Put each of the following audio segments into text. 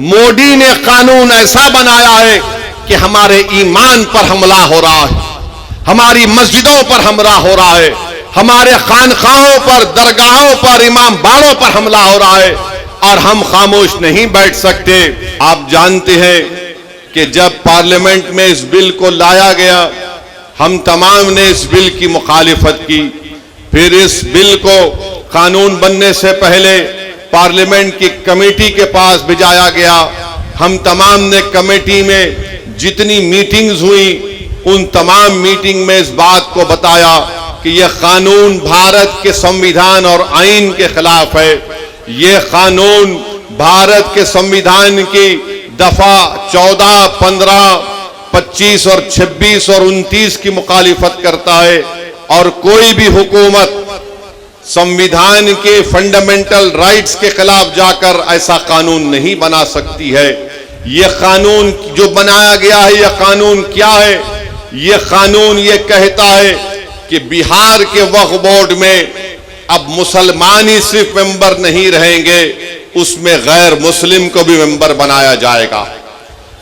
मोदी ने कानून ऐसा बनाया है कि हमारे ईमान पर हमला हो रहा है, हमारी मस्जिदों पर हमला हो रहा है, हमारे खानखाहों पर, दरगाहों पर, इमाम बाड़ों पर हमला हो रहा है और हम खामोश नहीं बैठ सकते। आप जानते हैं कि जब पार्लियामेंट में इस बिल को लाया गया, हम तमाम ने इस बिल की मुखालिफत की। फिर इस बिल को कानून बनने से पहले पार्लियामेंट की कमेटी के पास भिजाया गया। हम तमाम ने कमेटी में जितनी मीटिंग्स हुई, उन तमाम मीटिंग में इस बात को बताया कि यह कानून भारत के संविधान और आईन के खिलाफ है। यह कानून भारत के संविधान की दफा 14, 15, 25 और 26 और 29 की मुखालिफत करता है और कोई भी हुकूमत संविधान के फंडामेंटल राइट्स के खिलाफ जाकर ऐसा कानून नहीं बना सकती है। यह कानून जो बनाया गया है, यह कानून क्या है? यह कानून यह कहता है कि बिहार के वक्फ बोर्ड में अब मुसलमान ही सिर्फ मेंबर नहीं रहेंगे, उसमें गैर मुस्लिम को भी मेंबर बनाया जाएगा।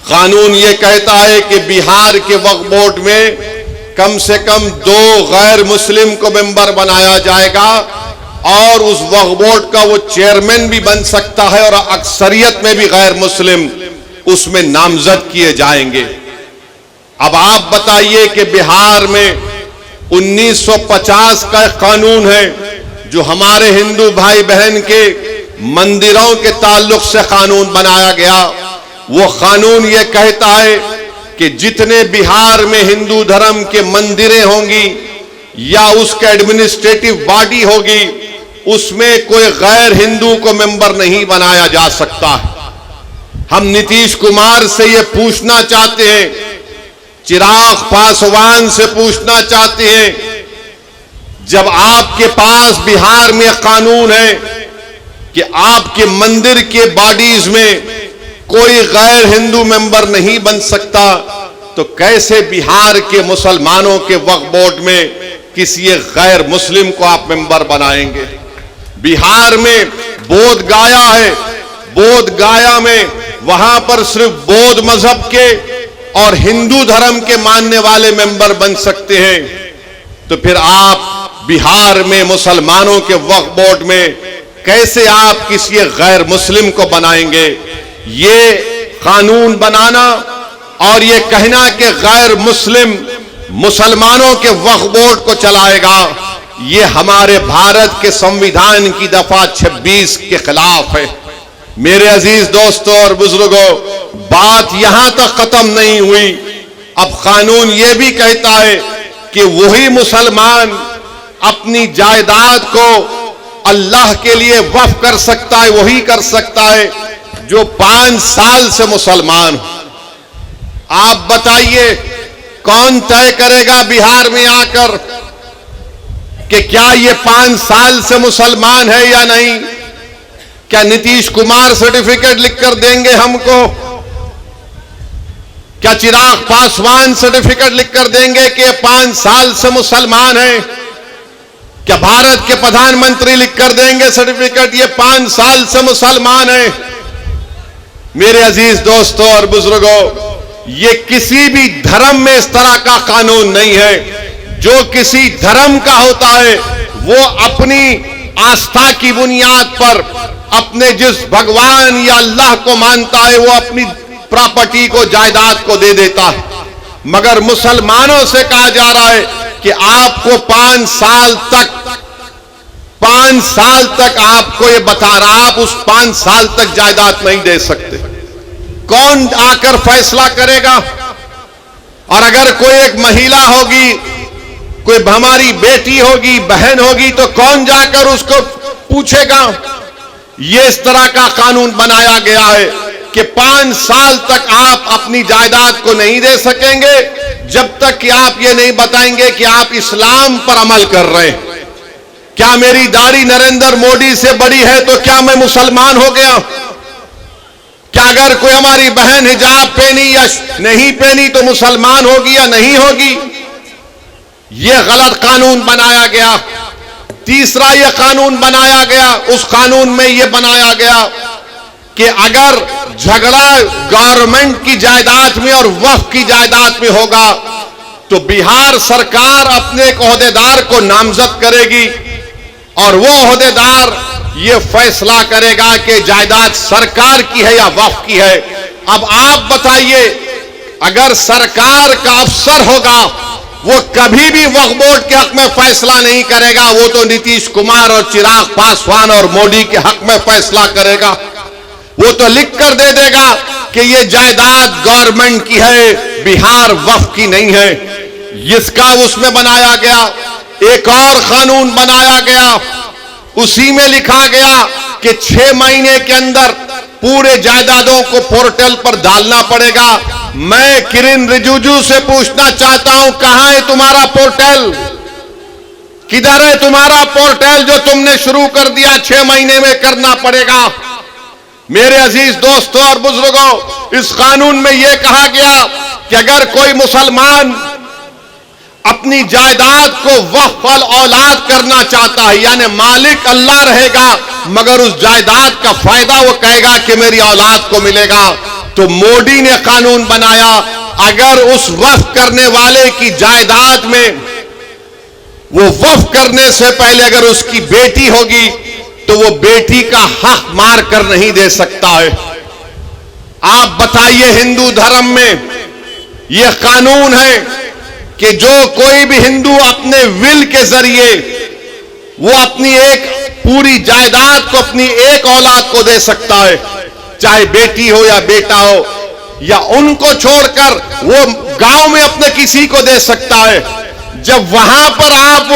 कानून यह कहता है कि बिहार के वक्फ बोर्ड में कम से कम 2 गैर मुस्लिम को मेंबर बनाया जाएगा और उस वक्फ बोर्ड का वो चेयरमैन भी बन सकता है और अक्सरियत में भी गैर मुस्लिम उसमें नामजद किए जाएंगे। अब आप बताइए कि बिहार में 1950 का कानून है जो हमारे हिंदू भाई बहन के मंदिरों के ताल्लुक से कानून बनाया गया। वो कानून ये कहता है कि जितने बिहार में हिंदू धर्म के मंदिरें होंगी या उसका एडमिनिस्ट्रेटिव बॉडी होगी, उसमें कोई गैर हिंदू को मेंबर नहीं बनाया जा सकता। हम नीतीश कुमार से ये पूछना चाहते हैं, चिराग पासवान से पूछना चाहते हैं, जब आपके पास बिहार में कानून है कि आपके मंदिर के बॉडीज में कोई गैर हिंदू मेंबर नहीं बन सकता, तो कैसे बिहार के मुसलमानों के वक्फ बोर्ड में किसी गैर मुस्लिम को आप मेंबर बनाएंगे? बिहार में बोध गाया है, बोध गाया में वहां पर सिर्फ बौद्ध मजहब के और हिंदू धर्म के मानने वाले मेंबर बन सकते हैं। तो फिर आप बिहार में मुसलमानों के वक्फ बोर्ड में कैसे आप किसी गैर मुस्लिम को बनाएंगे? ये कानून बनाना और ये कहना कि गैर मुस्लिम मुसलमानों के वक्फ बोर्ड को चलाएगा, ये हमारे भारत के संविधान की दफा 26 के खिलाफ है। मेरे अजीज दोस्तों और बुजुर्गों, बात यहां तक खत्म नहीं हुई। अब कानून यह भी कहता है कि वही मुसलमान अपनी जायदाद को अल्लाह के लिए वक्फ कर सकता है, वही कर सकता है जो 5 साल से मुसलमान हो। आप बताइए कौन तय करेगा बिहार में आकर कि क्या ये 5 साल से मुसलमान है या नहीं? क्या नीतीश कुमार सर्टिफिकेट लिखकर देंगे हमको? क्या चिराग पासवान सर्टिफिकेट लिखकर देंगे कि 5 साल से मुसलमान है? क्या भारत के प्रधानमंत्री लिखकर देंगे सर्टिफिकेट ये 5 साल से मुसलमान है? मेरे अजीज दोस्तों और बुजुर्गों, ये किसी भी धर्म में इस तरह का कानून नहीं है। जो किसी धर्म का होता है वो अपनी आस्था की बुनियाद पर अपने जिस भगवान या अल्लाह को मानता है वो अपनी प्रॉपर्टी को, जायदाद को दे देता है। मगर मुसलमानों से कहा जा रहा है कि आपको 5 साल तक आपको ये बता रहा, आप उस 5 साल तक जायदाद नहीं दे सकते। कौन आकर फैसला करेगा? और अगर कोई एक महिला होगी, कोई हमारी बेटी होगी, बहन होगी, तो कौन जाकर उसको पूछेगा? ये इस तरह का कानून बनाया गया है कि 5 साल तक आप अपनी जायदाद को नहीं दे सकेंगे जब तक कि आप ये नहीं बताएंगे कि आप इस्लाम पर अमल कर रहे हैं। क्या मेरी दाढ़ी नरेंद्र मोदी से बड़ी है तो क्या मैं मुसलमान हो गया? क्या अगर कोई हमारी बहन हिजाब पहनी या नहीं पहनी तो मुसलमान होगी या नहीं होगी? यह गलत कानून बनाया गया। तीसरा यह कानून बनाया गया, उस कानून में यह बनाया गया कि अगर झगड़ा गवर्नमेंट की जायदाद में और वक्फ की जायदाद में होगा तो बिहार सरकार अपने एक ओहदेदार को नामजद करेगी और वो ओहदेदार ये फैसला करेगा कि जायदाद सरकार की है या वक्फ की है। अब आप बताइए, अगर सरकार का अफसर होगा वो कभी भी वक्फ बोर्ड के हक में फैसला नहीं करेगा, वो तो नीतीश कुमार और चिराग पासवान और मोदी के हक में फैसला करेगा। वो तो लिख कर दे देगा कि ये जायदाद गवर्नमेंट की है, बिहार वक्फ की नहीं है। इसका उसमें बनाया गया, एक और कानून बनाया गया, उसी में लिखा गया कि 6 महीने के अंदर पूरे जायदादों को पोर्टल पर डालना पड़ेगा। मैं किरेन रिजिजू से पूछना चाहता हूं, कहां है तुम्हारा पोर्टल? किधर है तुम्हारा पोर्टल जो तुमने शुरू कर दिया? 6 महीने में करना पड़ेगा। मेरे अजीज दोस्तों और बुजुर्गों, इस कानून में यह कहा गया कि अगर कोई मुसलमान अपनी जायदाद को वक्फ अल औलाद करना चाहता है, यानी मालिक अल्लाह रहेगा मगर उस जायदाद का फायदा वो कहेगा कि मेरी औलाद को मिलेगा, तो मोदी ने कानून बनाया अगर उस वक्फ करने वाले की जायदाद में वो वक्फ करने से पहले अगर उसकी बेटी होगी तो वो बेटी का हक मार कर नहीं दे सकता है। आप बताइए, हिंदू धर्म में यह कानून है कि जो कोई भी हिंदू अपने विल के जरिए वो अपनी एक पूरी जायदाद को अपनी एक औलाद को दे सकता है, चाहे बेटी हो या बेटा हो, या उनको छोड़कर वो गांव में अपने किसी को दे सकता है। जब वहां पर आप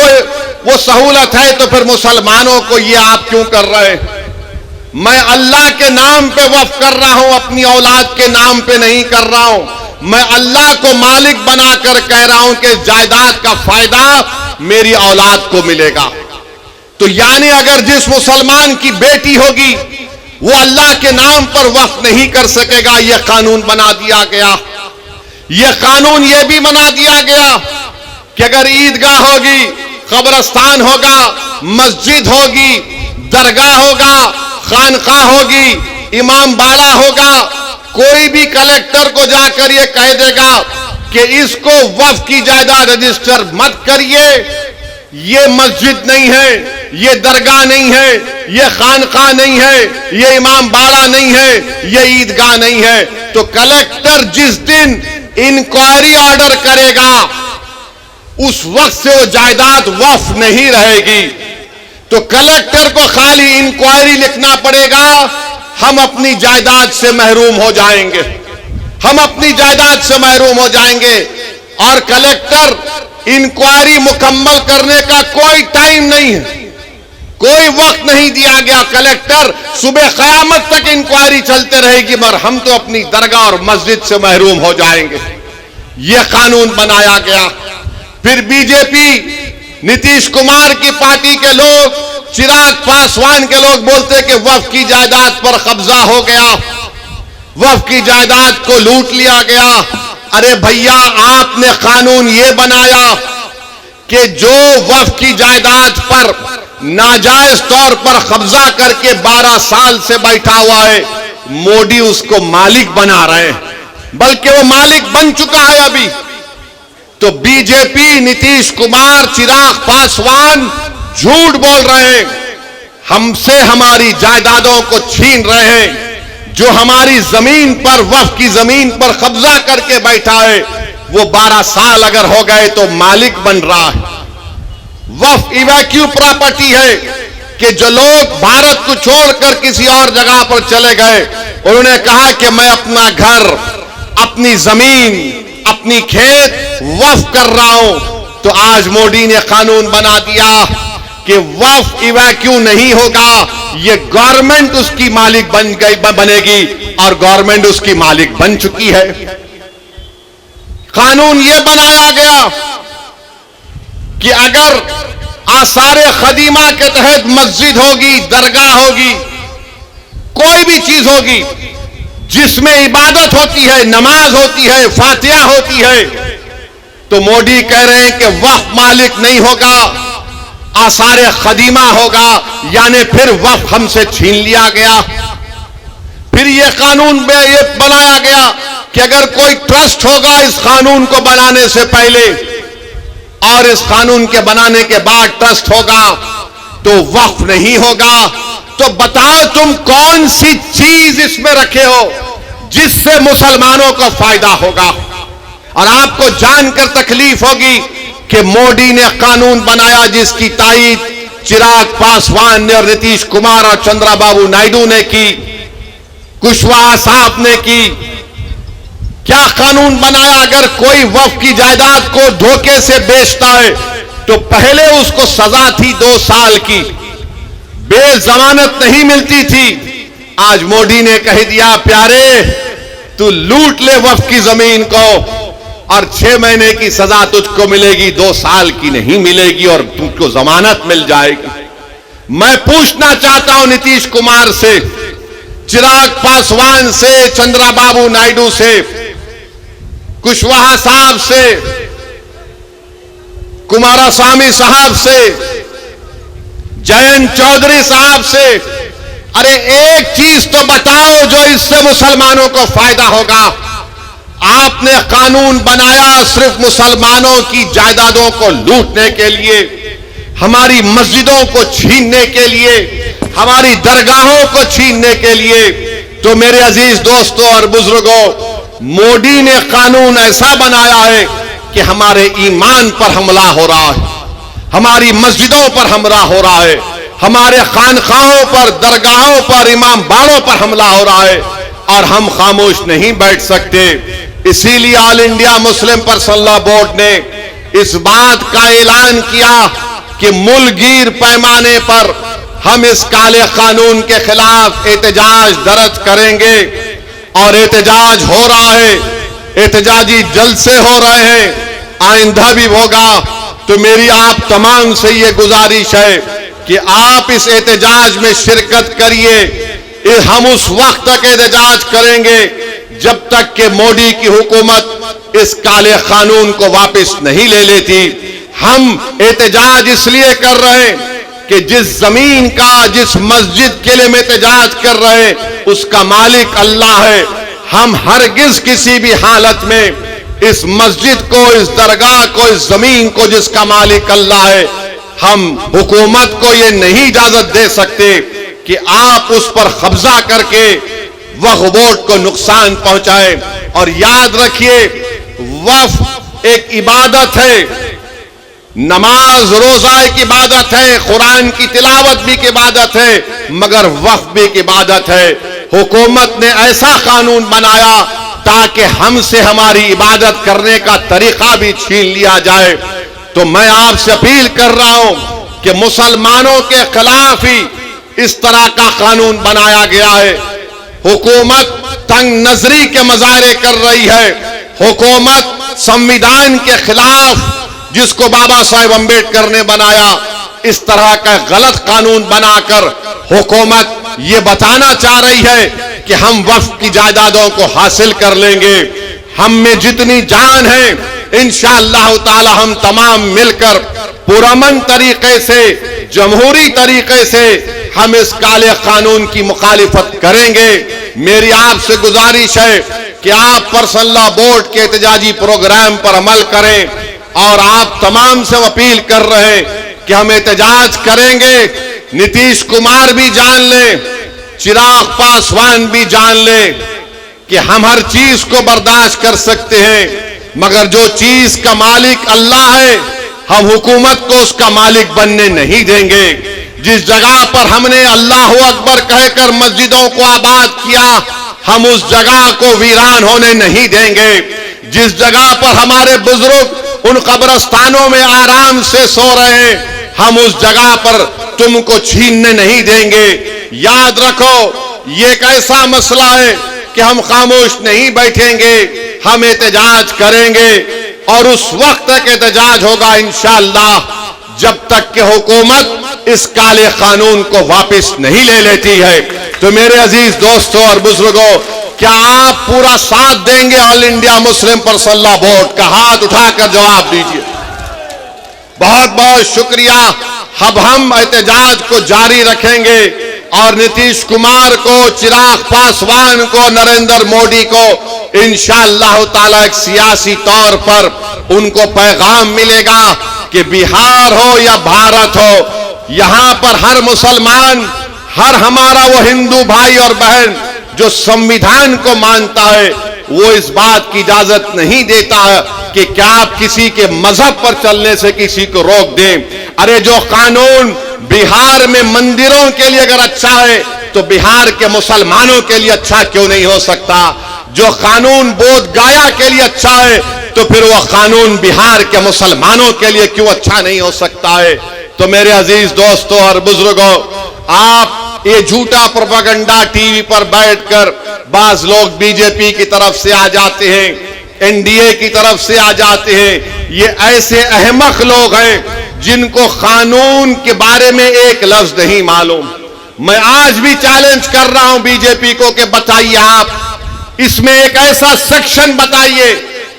वो सहूलत है तो फिर मुसलमानों को ये आप क्यों कर रहे हैं? मैं अल्लाह के नाम पे वक्फ कर रहा हूं, अपनी औलाद के नाम पे नहीं कर रहा हूं। मैं अल्लाह को मालिक बनाकर कह रहा हूं कि जायदाद का फायदा मेरी औलाद को मिलेगा। तो यानी अगर जिस मुसलमान की बेटी होगी वो अल्लाह के नाम पर वक्फ नहीं कर सकेगा, यह कानून बना दिया गया। यह कानून यह भी बना दिया गया कि अगर ईदगाह होगी, कब्रस्तान होगा, मस्जिद होगी, दरगाह होगा, खानकाह होगी, इमाम बाड़ा होगा, कोई भी कलेक्टर को जाकर ये कह देगा कि इसको वक्फ की जायदाद रजिस्टर मत करिए, ये मस्जिद नहीं है, ये दरगाह नहीं है, ये खानकाह नहीं है, ये इमाम बाड़ा नहीं है, ये ईदगाह नहीं है, तो कलेक्टर जिस दिन इंक्वायरी ऑर्डर करेगा उस वक्त से वो जायदाद वक्फ नहीं रहेगी। तो कलेक्टर को खाली इंक्वायरी लिखना पड़ेगा, हम अपनी जायदाद से महरूम हो जाएंगे, हम अपनी जायदाद से महरूम हो जाएंगे। और कलेक्टर इंक्वायरी मुकम्मल करने का कोई टाइम नहीं है, कोई वक्त नहीं दिया गया। कलेक्टर सुबह क़यामत तक इंक्वायरी चलते रहेगी मगर हम तो अपनी दरगाह और मस्जिद से महरूम हो जाएंगे। यह कानून बनाया गया। फिर बीजेपी, नीतीश कुमार की पार्टी के लोग, चिराग पासवान के लोग बोलते कि वक्फ की जायदाद पर कब्जा हो गया, वक्फ की जायदाद को लूट लिया गया। अरे भैया, आपने कानून ये बनाया कि जो वक्फ की जायदाद पर नाजायज तौर पर कब्जा करके 12 साल से बैठा हुआ है, मोदी उसको मालिक बना रहे हैं, बल्कि वो मालिक बन चुका है अभी। तो बीजेपी, नीतीश कुमार, चिराग पासवान झूठ बोल रहे हैं, हमसे हमारी जायदादों को छीन रहे हैं। जो हमारी जमीन पर, वक्फ की जमीन पर कब्जा करके बैठा है, वो 12 साल अगर हो गए तो मालिक बन रहा है। वक्फ इवैक्यू प्रॉपर्टी है कि जो लोग भारत को छोड़कर किसी और जगह पर चले गए, उन्होंने कहा कि मैं अपना घर, अपनी जमीन, अपनी खेत वक्फ कर रहा हूं, तो आज मोदी ने कानून बना दिया कि वक्फ इवैक्यू नहीं होगा, ये गवर्नमेंट उसकी मालिक बनेगी और गवर्नमेंट उसकी मालिक बन चुकी है। कानून ये बनाया गया कि अगर आसारे खदीमा के तहत मस्जिद होगी, दरगाह होगी, कोई भी चीज होगी जिसमें इबादत होती है, नमाज होती है, फातिहा होती है, तो मोदी कह रहे हैं कि वक्फ मालिक नहीं होगा, आसारे खदीमा होगा, यानी फिर वक्फ हमसे छीन लिया गया। फिर फिर ये कानून में ये बनाया गया कि अगर कोई ट्रस्ट होगा इस कानून को बनाने से पहले और इस कानून के बनाने के बाद ट्रस्ट होगा तो वक्फ नहीं होगा। तो बताओ तुम कौन सी चीज इसमें रखे हो जिससे मुसलमानों को फायदा होगा। और आपको जानकर तकलीफ होगी कि मोदी ने कानून बनाया जिसकी तायीद चिराग पासवान ने और नीतीश कुमार और चंद्रबाबू नायडू ने की, कुशवाहा साहब ने की। क्या कानून बनाया, अगर कोई वक्फ की जायदाद को धोखे से बेचता है तो पहले उसको सजा थी 2 साल की, बेजमानत नहीं मिलती थी। आज मोदी ने कह दिया प्यारे तू लूट ले वक्फ की जमीन को और 6 महीने की सजा तुझको मिलेगी, 2 साल की नहीं मिलेगी और तुझको जमानत मिल जाएगी। मैं पूछना चाहता हूं नीतीश कुमार से, चिराग पासवान से, चंद्रबाबू नायडू से, कुशवाहा साहब से, कुमारस्वामी साहब से, जयंत चौधरी साहब से, अरे एक चीज तो बताओ जो इससे मुसलमानों को फायदा होगा। आपने कानून बनाया सिर्फ मुसलमानों की जायदादों को लूटने के लिए, हमारी मस्जिदों को छीनने के लिए, हमारी दरगाहों को छीनने के लिए। तो मेरे अजीज दोस्तों और बुजुर्गों, मोदी ने कानून ऐसा बनाया है कि हमारे ईमान पर हमला हो रहा है, हमारी मस्जिदों पर हमला हो रहा है, हमारे खानखाहों पर, दरगाहों पर, इमाम बाड़ों पर हमला हो रहा है और हम खामोश नहीं बैठ सकते। इसीलिए all India Muslim personal law board ने इस बात का ऐलान किया कि मुल्कगीर पैमाने पर हम इस काले कानून के खिलाफ एहतजाज दर्ज करेंगे और एहतजाज हो रहा है, एहतजाजी जलसे हो रहे हैं, आइंदा भी होगा। तो मेरी आप तमाम से ये गुजारिश है कि आप इस एहतजाज में शिरकत करिए। हम उस वक्त तक एहतजाज करेंगे जब तक कि मोदी की हुकूमत इस काले कानून को वापस नहीं ले लेती। हम एहतजाज इसलिए कर रहे हैं कि जिस जमीन का, जिस मस्जिद के लिए हम एहतजाज कर रहे हैं उसका मालिक अल्लाह है। हम हरगिज किसी भी हालत में इस मस्जिद को, इस दरगाह को, इस जमीन को जिसका मालिक अल्लाह है, हम हुकूमत को ये नहीं इजाजत दे सकते कि आप उस पर कब्जा करके वक्फ बोर्ड को नुकसान पहुंचाए। और याद रखिए वक्फ एक इबादत है, नमाज रोजा एक इबादत है, कुरान की तिलावत भी एक इबादत है, मगर वक्फ भी एक इबादत है। हुकूमत ने ऐसा कानून बनाया ताकि हमसे हमारी इबादत करने का तरीका भी छीन लिया जाए। तो मैं आपसे अपील कर रहा हूं कि मुसलमानों के खिलाफ ही इस तरह का कानून बनाया गया है। हुकूमत तंग नजरी के मुजाहरे कर रही है, हुकूमत संविधान के खिलाफ जिसको बाबा साहेब अम्बेडकर ने बनाया, इस तरह का गलत कानून बनाकर हुकूमत ये बताना चाह रही है कि हम वक्फ की जायदादों को हासिल कर लेंगे। हम में जितनी जान है इंशाअल्लाह ताला हम तमाम मिलकर पुरअमन तरीके से, जमहूरी तरीके से हम इस काले कानून की मुखालिफत करेंगे। मेरी आपसे गुजारिश है कि आप पर्सनल लॉ बोर्ड के एहतजाजी प्रोग्राम पर अमल करें और आप तमाम से अपील कर रहे हैं कि हम एहतजाज करेंगे। नीतीश कुमार भी जान ले, चिराग पासवान भी जान ले कि हम हर चीज को बर्दाश्त कर सकते हैं, मगर जो चीज का मालिक अल्लाह है हम हुकूमत को उसका मालिक बनने नहीं देंगे। जिस जगह पर हमने अल्लाह अकबर कहकर मस्जिदों को आबाद किया, हम उस जगह को वीरान होने नहीं देंगे। जिस जगह पर हमारे बुजुर्ग उन कब्रस्तानों में आराम से सो रहे हैं, हम उस जगह पर तुमको छीनने नहीं देंगे। याद रखो ये एक ऐसा मसला है कि हम खामोश नहीं बैठेंगे, हम एहतजाज करेंगे और उस वक्त तक एहतजाज होगा इंशाअल्लाह जब तक कि हुकूमत इस काले कानून को वापस नहीं ले लेती है। तो मेरे अजीज दोस्तों और बुजुर्गों, क्या आप पूरा साथ देंगे all India Muslim personal law board का? हाथ उठाकर जवाब दीजिए। बहुत बहुत शुक्रिया। अब हम एहतजाज को जारी रखेंगे और नीतीश कुमार को, चिराग पासवान को, नरेंद्र मोदी को इंशाअल्लाह ताला एक सियासी तौर पर उनको पैगाम मिलेगा कि बिहार हो या भारत हो, यहां पर हर मुसलमान, हर हमारा वो हिंदू भाई और बहन जो संविधान को मानता है, वो इस बात की इजाजत नहीं देता है कि क्या आप किसी के मजहब पर चलने से किसी को रोक दें। अरे जो कानून बिहार में मंदिरों के लिए अगर अच्छा है तो बिहार के मुसलमानों के लिए अच्छा क्यों नहीं हो सकता? जो कानून बोध गया के लिए अच्छा है तो फिर वह कानून बिहार के मुसलमानों के लिए क्यों अच्छा नहीं हो सकता है? तो मेरे अजीज दोस्तों और बुजुर्गों, आप ये झूठा प्रोपेगेंडा टीवी पर बैठकर, बाज लोग बीजेपी की तरफ से आ जाते हैं, एनडीए की तरफ से आ जाते हैं, ये ऐसे अहमक लोग हैं जिनको कानून के बारे में एक लफ्ज नहीं मालूम। मैं आज भी चैलेंज कर रहा हूं बीजेपी को कि बताइए, आप इसमें एक ऐसा सेक्शन बताइए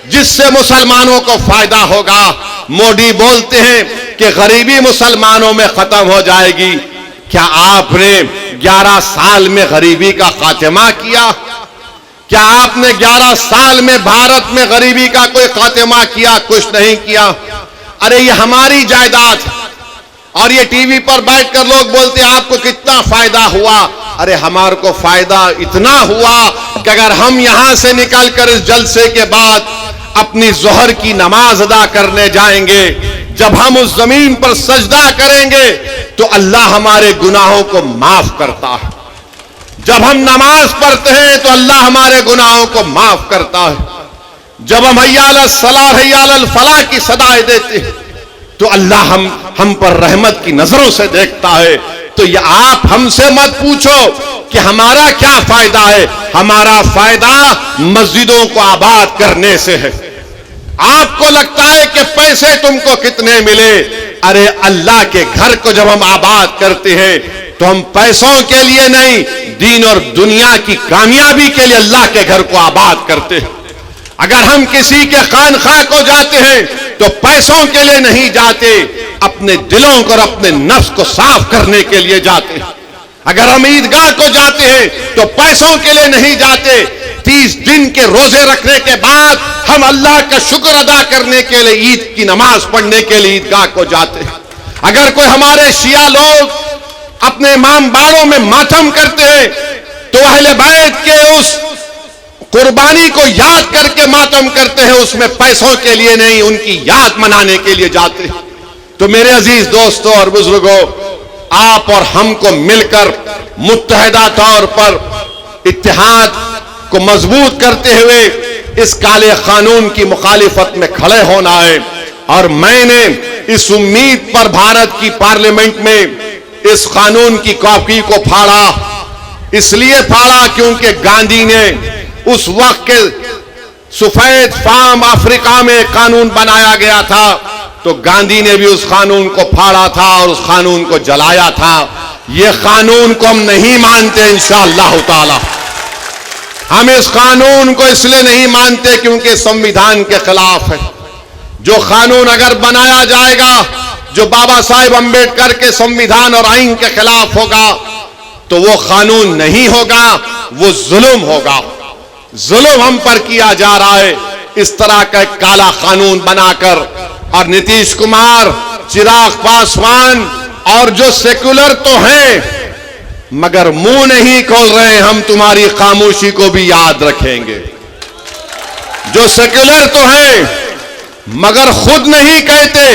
जिससे मुसलमानों को फायदा होगा। मोदी बोलते हैं कि गरीबी मुसलमानों में खत्म हो जाएगी। क्या आपने 11 साल में गरीबी का खात्मा किया? क्या आपने 11 साल में भारत में गरीबी का कोई खात्मा किया? कुछ नहीं किया। अरे ये हमारी जायदाद, और ये टीवी पर बैठकर लोग बोलते हैं आपको कितना फायदा हुआ। अरे हमारे को फायदा इतना हुआ कि अगर हम यहां से निकलकर इस जलसे के बाद अपनी जोहर की नमाज अदा करने जाएंगे, जब हम उस जमीन पर सजदा करेंगे तो अल्लाह हमारे गुनाहों को माफ करता है। जब हम नमाज पढ़ते हैं तो अल्लाह हमारे गुनाहों को माफ करता है। जब हम हैया अल सलाह हैया अल फलाह की सदाएं देते हैं तो अल्लाह हम पर रहमत की नजरों से देखता है। तो ये आप हमसे मत पूछो कि हमारा क्या फायदा है। हमारा फायदा मस्जिदों को आबाद करने से है। आपको लगता है कि पैसे तुमको कितने मिले? अरे अल्लाह के घर को जब हम आबाद करते हैं तो हम पैसों के लिए नहीं, दीन और दुनिया की कामयाबी के लिए अल्लाह के घर को आबाद करते हैं। अगर हम किसी के खानखा को जाते हैं तो पैसों के लिए नहीं जाते, अपने दिलों को और अपने नफ्स को साफ करने के लिए जाते हैं। अगर हम ईदगाह को जाते हैं तो पैसों के लिए नहीं जाते, 30 दिन के रोजे रखने के बाद हम अल्लाह का शुक्र अदा करने के लिए, ईद की नमाज पढ़ने के लिए ईदगाह को जाते हैं। अगर कोई हमारे शिया लोग अपने इमाम बाड़ों में मातम करते हैं तो अहले बैत के उस कुर्बानी को याद करके मातम करते हैं, उसमें पैसों के लिए नहीं, उनकी याद मनाने के लिए जाते हैं। तो मेरे अजीज दोस्तों और बुजुर्गों, आप और हमको मिलकर मुत्तहिदा तौर पर इत्तेहाद को मजबूत करते हुए इस काले कानून की मुखालिफत में खड़े होना है। और मैंने इस उम्मीद पर भारत की पार्लियामेंट में इस कानून की कॉपी को फाड़ा, इसलिए फाड़ा क्योंकि गांधी ने उस वक्त के सफेद फार्म अफ्रीका में कानून बनाया गया था, तो गांधी ने भी उस कानून को फाड़ा था और उस कानून को जलाया था। ये कानून को हम नहीं मानते इंशाअल्लाह ताला। हम इस कानून को इसलिए नहीं मानते क्योंकि संविधान के खिलाफ है। जो कानून अगर बनाया जाएगा जो बाबा साहेब अंबेडकर के संविधान और आईन के खिलाफ होगा तो वो कानून नहीं होगा, वो जुल्म होगा। जुल्म हम पर किया जा रहा है इस तरह का एक काला कानून बनाकर। और नीतीश कुमार, चिराग पासवान और जो सेक्युलर तो हैं मगर मुंह नहीं खोल रहे, हम तुम्हारी खामोशी को भी याद रखेंगे। जो सेक्युलर तो हैं मगर खुद नहीं कहते,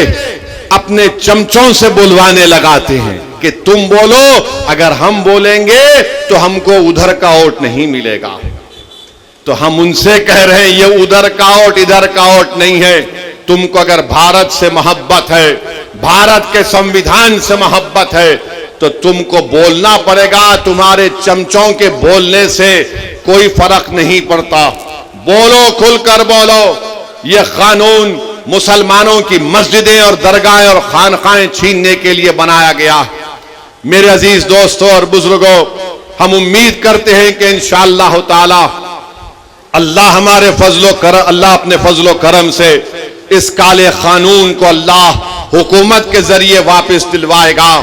अपने चमचों से बुलवाने लगाते हैं कि तुम बोलो, अगर हम बोलेंगे तो हमको उधर का वोट नहीं मिलेगा। तो हम उनसे कह रहे हैं ये उधर का वोट इधर का वोट नहीं है। तुमको अगर भारत से मोहब्बत है, भारत के संविधान से मोहब्बत है तो तुमको बोलना पड़ेगा। तुम्हारे चमचों के बोलने से कोई फर्क नहीं पड़ता। बोलो, खुलकर बोलो। यह कानून मुसलमानों की मस्जिदें और दरगाहें और खानकाएं छीनने के लिए बनाया गया। मेरे अजीज दोस्तों और बुजुर्गों, हम उम्मीद करते हैं कि इंशाअल्लाह ताला अल्लाह हमारे अल्लाह अपने फजलो करम से इस काले कानून को अल्लाह हुकूमत के जरिए वापस दिलवाएगा।